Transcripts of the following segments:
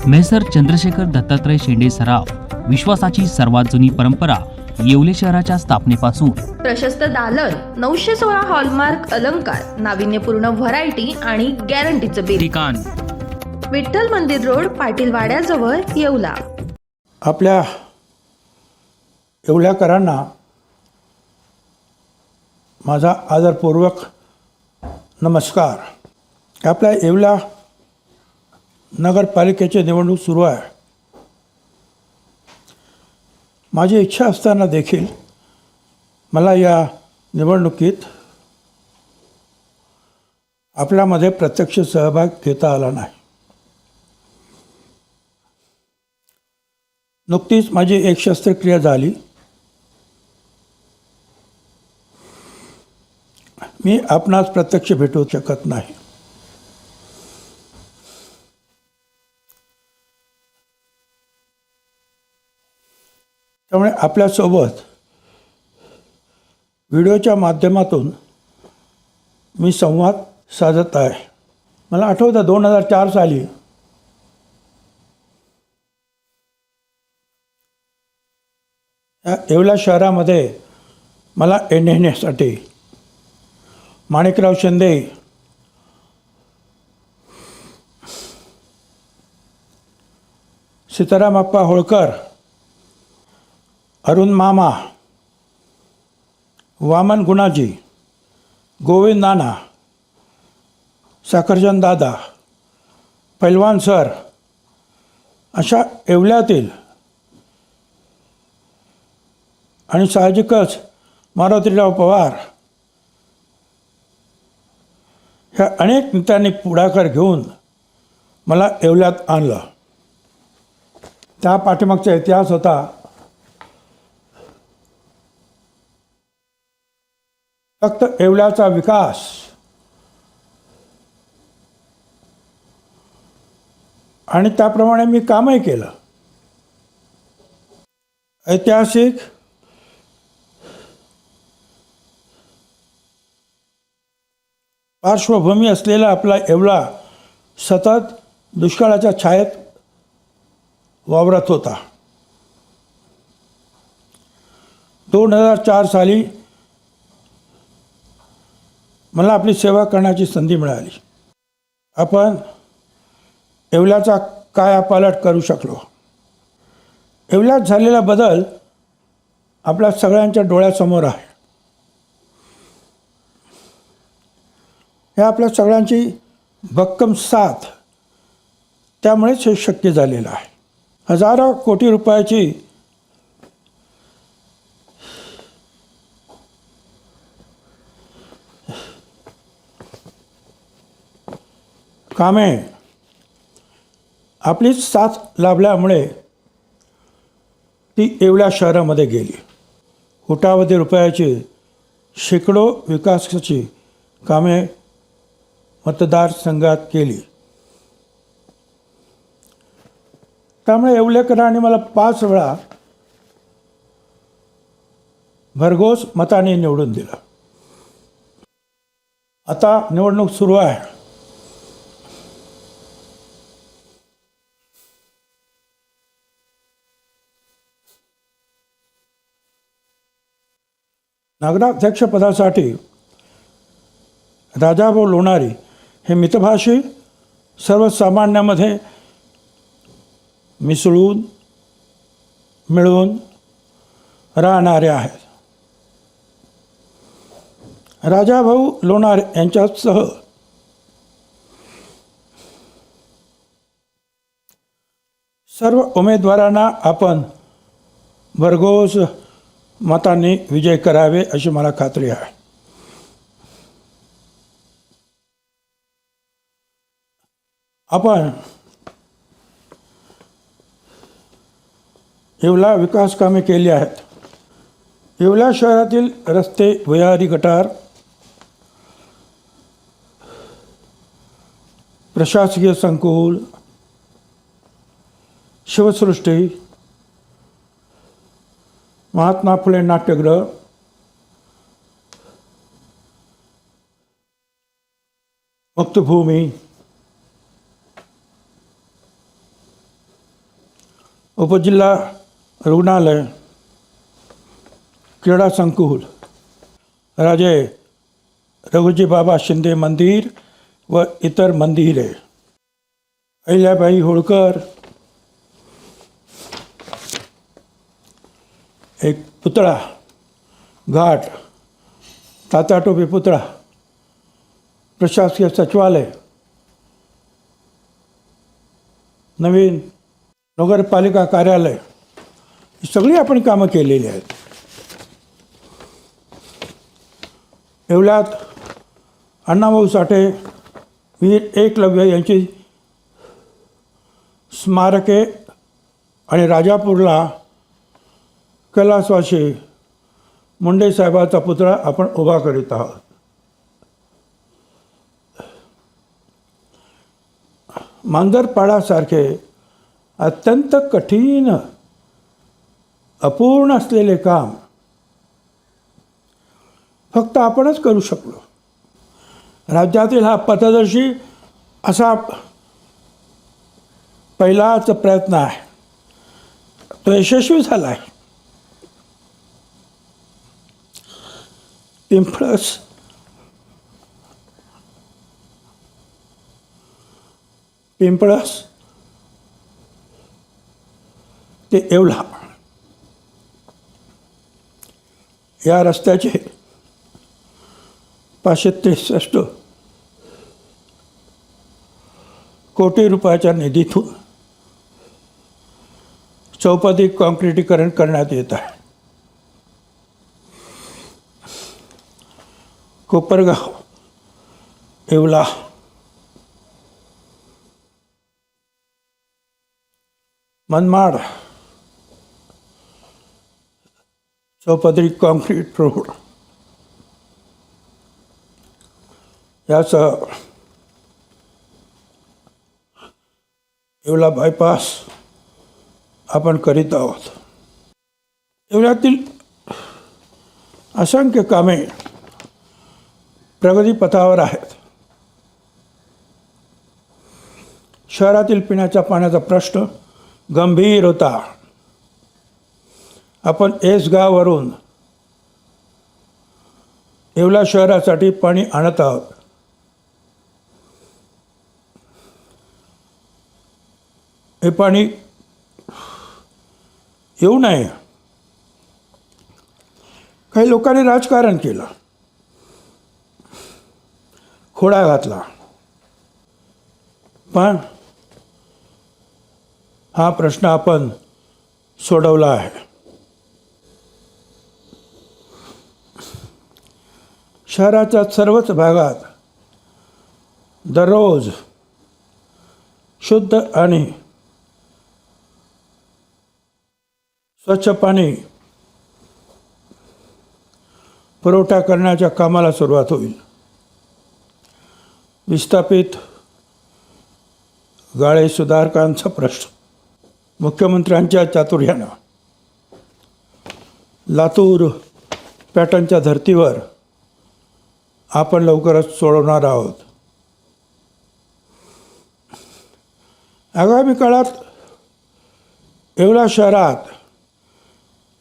Measure Chandrashekhar Dattatray शेंडे सराफ विश्वासाची सर्वात जुनी परंपरा येवले शहराच्या स्थापनेपासून प्रशस्त दालन 916 हॉलमार्क अलंकार नाविन्यपूर्ण व्हरायटी आणि गॅरंटीचं बिल ठिकाण विठ्ठल मंदिर रोड पाटील वाड्याजवळ येवला। आपल्या येवल्याकरांना माझा आदरपूर्वक नमस्कार। आपल्या येवला नगरपालिकेची निवडणूक सुरू आहे। माझी इच्छा असताना देखील मला या निवडणुकीत आपल्यामध्ये प्रत्यक्ष सहभाग घेता आला नाही। नुकतीच माझी एक शस्त्रक्रिया झाली। मी आपणास प्रत्यक्ष भेटू शकत नाही। त्यामुळे आपल्यासोबत व्हिडिओच्या माध्यमातून मी संवाद साधत आहे। मला आठवतं 2004 साली या येवला शहरामध्ये मला येण्यासाठी माणिकराव शिंदे, सीतारामप्पा होळकर, अरुण मामा, वामन गुणाजी, गोविंद नाना, साखरचंद दादा, पैलवान सर अशा येवल्यातील आणि साहजिकच मारुतीराव पवार ह्या अनेक नेत्यांनी पुढाकार घेऊन मला येवल्यात आणलं। त्या पाठीमागचा इतिहास होता फक्त येवल्याचा विकास आणि त्याप्रमाणे मी कामही केलं। ऐतिहासिक पार्श्वभूमी असलेला आपला येवला सतत दुष्काळाच्या छायेत वावरत होता। 2004 साली मला आपली सेवा करण्याची संधी मिळाली। आपण येवल्याचा कायापालट करू शकलो। येवल्यात झालेला बदल आपल्या सगळ्यांच्या डोळ्यासमोर आहे। हे आपल्या सगळ्यांची भक्कम साथ, त्यामुळेच हे शक्य झालेलं आहे। हजारो कोटी रुपयाची कामे आपलीच साथ लाभल्यामुळे ती येवल्या शहरामध्ये गेली। कोट्यावधी रुपयाची शेकडो विकासाची कामे मतदारसंघात केली। त्यामुळे येवलेकरांनी मला 5 वेळा भरघोस मताने निवडून दिलं। आता निवडणूक सुरू आहे। नगराध्यक्षपदासाठी राजाभाऊ लोणारी हे मितभाषी सर्वसामान्यामध्ये मिळून राहणारे आहेत। राजाभाऊ लोणारे यांच्यासह सर्व उमेदवारांना आपण भरघोस मतांनी विजय करावे अशी मला खात्री आहे। आपण येवला विकास कामे केली आहेत। येवला शहरातील रस्ते, भुयारी, गटार, प्रशासकीय संकुल, शिवसृष्टी, महात्मा फुले नाट्यगृह, मुक्तभूमी, उपजिल्हा रुग्णालय, क्रीडा संकुल, राजे रघुजी बाबा शिंदे मंदिर व इतर मंदिरे, अहिल्याबाई होळकर, एक पुतळा, घाट, तात्याटोपे पुतळा, प्रशासकीय सचिवालय, नवीन नगरपालिका कार्यालय, ही सगळी आपण कामं केलेली आहेत. येवल्यात अण्णाभाऊ साठे, वीर एकलव्य यांची स्मारके आणि राजापूरला कैलासवासी मुंडे साहेबाचा पुतळा आपण उभा करीत आहोत. मांजरपाडासारखे अत्यंत कठीण अपूर्ण असलेले काम फक्त आपणच करू शकलो. राज्यातील हा पथदर्शी असा पहिलाच प्रयत्न आहे, तो यशस्वी झाला आहे. पिंपळस ते येवला या रस्त्याचे 563 कोटी रुपयाच्या निधीतून चौपदरी कॉन्क्रिटीकरण करण्यात येत आहे. कोपरगाव, येवला, मनमाड चौपदरी कॉन्क्रीट रोड यासह येवला बायपास आपण करीत आहोत. येवल्यातील असंख्य कामे प्रगतीपथावर आहेत. शहरातील पिण्याच्या पाण्याचा प्रश्न गंभीर होता. आपण एसगाववरून येवला शहरासाठी पाणी आणत आहोत. हे पाणी येऊ नये काही लोकांनी राजकारण केलं, खोडा घातला, पण हा प्रश्न आपण सोडवला आहे. शहराच्या सर्वच भागात दररोज शुद्ध आणि स्वच्छ पाणी पुरवठा करण्याच्या कामाला सुरुवात होईल. विस्थापित गाळे सुधारकांचा प्रश्न मुख्यमंत्र्यांच्या चातुर्यानं लातूर पॅटर्नच्या धर्तीवर आपण लवकरच सोडवणार आहोत. आगामी काळात येवला शहरात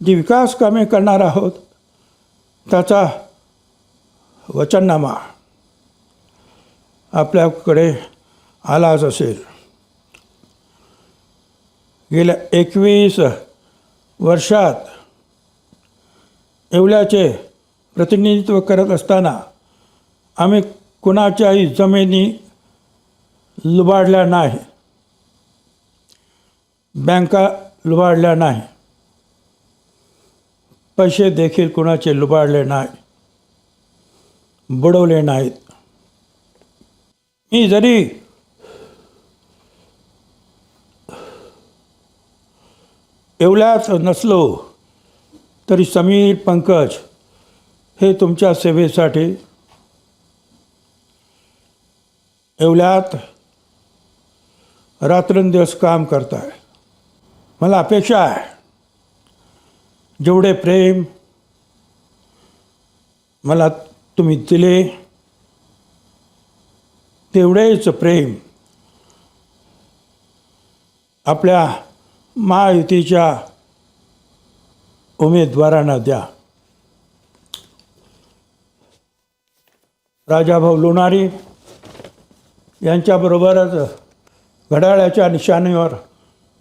जी विकास कामे करणार आहोत त्याचा वचननामा आपल्याकडे आलाच असेल. गेल्या 21 वर्षात येवल्याचे प्रतिनिधित्व करत असताना आम्ही कुणाच्याही जमिनी लुबाडल्या नाही, बँका लुबाडल्या नाही, पैसे देखील कुणाचे लुबाडले नाही, बुडवले नाहीत. मी जरी येवल्यात नसलो तरी समीर पंकज हे तुमच्या सेवेसाठी येवल्यात रात्रंदिवस काम करत आहे. मला अपेक्षा आहे जेवढे प्रेम मला तुम्ही दिले तेवढेच प्रेम आपल्या महायुतीच्या उमेदवारांना द्या. राजाभाऊ लोणारी यांच्याबरोबरच घड्याळाच्या निशाणीवर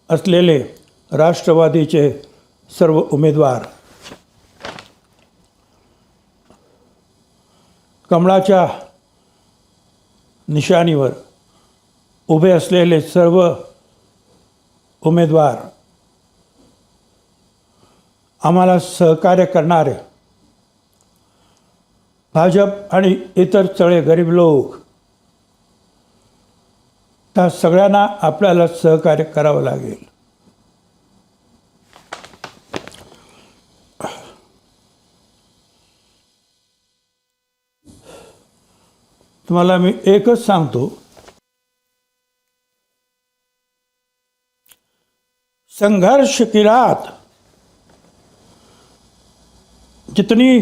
असलेले राष्ट्रवादीचे सर्व उमेदवार, कमळाच्या निशाणीवर उभे असलेले सर्व उमेदवार, आम्हाला सहकार्य करणारे भाजप आणि इतर सगळे गरीब लोक, त्या सगळ्यांना आपल्याला सहकार्य करावं लागेल. तुम्हाला मी एकच सांगतो, संघर्ष की रात जितनी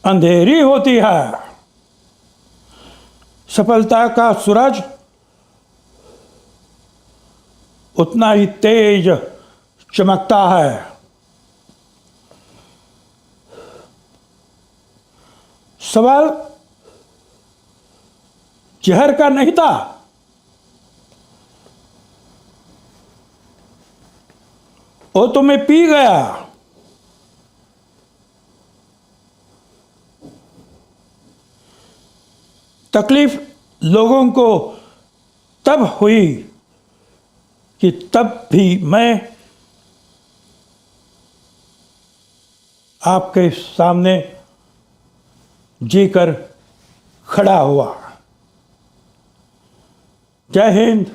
अंधेरी होती है, सफलता का सूरज उतना ही तेज चमकता है. सवाल जहर का नहीं था, वो तो मैं पी गया. तकलीफ लोगों को तब हुई कि तब भी मैं आपके सामने जीकर खड़ा हुआ. जय हिंद,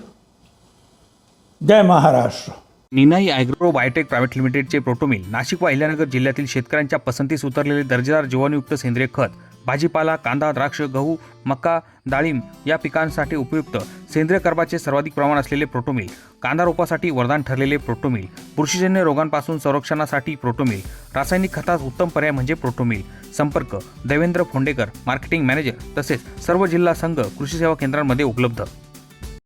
जय Maharashtra. Ninai agro biotech private लिमिटेडचे प्रोटोमिल नाशिक व अहिल्यानगर जिल्ह्यातील शेतकऱ्यांच्या पसंतीस उतरलेले दर्जेदार जीवाणूयुक्त सेंद्रिय खत, भाजीपाला, कांदा, द्राक्ष, गहू, मका, डाळिंब या पिकांसाठी उपयुक्त सेंद्रिय कर्बाचे सर्वाधिक प्रमाण असलेले प्रोटोमिल, कांदा रोपासाठी वरदान ठरलेले प्रोटोमिल, बुरशीजन्य रोगांपासून संरक्षणासाठी प्रोटोमिल, रासायनिक खतास उत्तम पर्याय म्हणजे प्रोटोमिल. संपर्क देवेंद्र फोंडेकर, मार्केटिंग मॅनेजर, तसेच सर्व जिल्हा संघ कृषी सेवा केंद्रांमध्ये उपलब्ध.